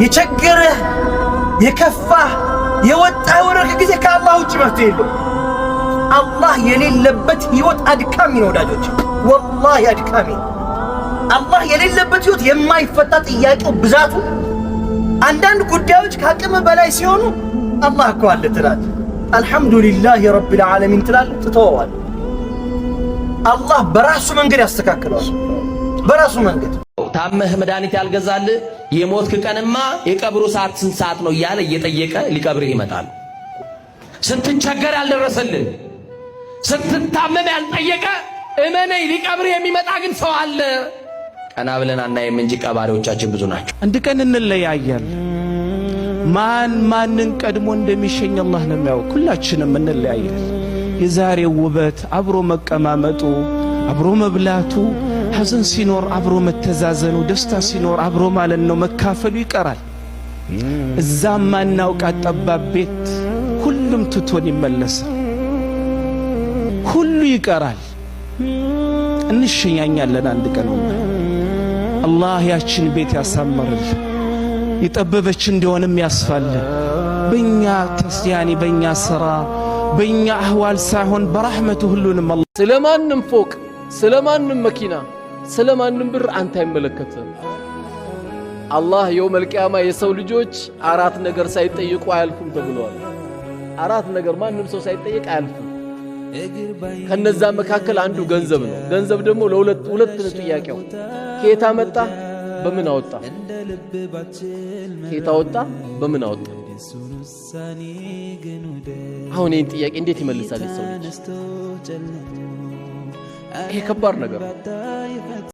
የቸገረህ የከፋህ የወጣ ወረከ ጊዜ ከአላህ ውጭ መፍትሄ የለውም። አላህ የሌለበት ህይወት አድካሚ ነው ወዳጆች፣ ወላሂ አድካሚ። አላህ የሌለበት ህይወት የማይፈታ ጥያቄው ብዛቱ፣ አንዳንድ ጉዳዮች ከአቅም በላይ ሲሆኑ አላህ እኮ አለ ትላለህ፣ አልሐምዱሊላህ ረቢል ዓለሚን ትላለህ፣ ትተወዋለህ። አላህ በራሱ መንገድ ያስተካክለዋል፣ በራሱ መንገድ። ታመህ መድኃኒት ያልገዛልህ የሞትክ ቀንማ የቀብሩ ሰዓት ስንት ሰዓት ነው እያለ እየጠየቀ ሊቀብርህ ይመጣል። ስትቸገር ያልደረሰልህ፣ ስትታመም ያልጠየቀ እመነኝ ሊቀብርህ የሚመጣ ግን ሰው አለ። ቀና ብለን አናይም እንጂ ቀባሪዎቻችን ብዙ ናቸው። አንድ ቀን እንለያያለን። ማንን ቀድሞ እንደሚሸኝ አላህ ነው የሚያውቅ። ሁላችንም እንለያያለን። የዛሬው ውበት አብሮ መቀማመጡ፣ አብሮ መብላቱ፣ ሐዘን ሲኖር አብሮ መተዛዘኑ፣ ደስታ ሲኖር አብሮ ማለት ነው መካፈሉ ይቀራል። እዛም ማናውቃት ጠባብ ቤት ሁሉም ትቶን ይመለሳል። ሁሉ ይቀራል። እንሸኛኛለን አንድ ቀን። አላህ ያችን ቤት ያሳምርል፣ የጠበበች እንደሆነም ያስፋልን። በእኛ ተስያኒ በእኛ ሥራ በእኛ አህዋል ሳይሆን በረሕመቱ ሁሉንም አላህ። ስለማንም ፎቅ፣ ስለማንም መኪና፣ ስለማንም ብር አንተ አይመለከትም። አላህ የውመል ቂያማ የሰው ልጆች 4 ነገር ሳይጠይቁ አያልፉም ተብሏል። 4 ነገር ማንም ሰው ሳይጠይቅ አያልፉም። ከነዛ መካከል አንዱ ገንዘብ ነው። ገንዘብ ደግሞ ለሁለት ጥያቄው ከየት አመጣ፣ በምን አወጣ። ከየት አወጣ፣ በምን አወጣ። አሁን ይህን ጥያቄ እንዴት ይመልሳል ሰው ልጅ? ይሄ ከባድ ነገር ነው።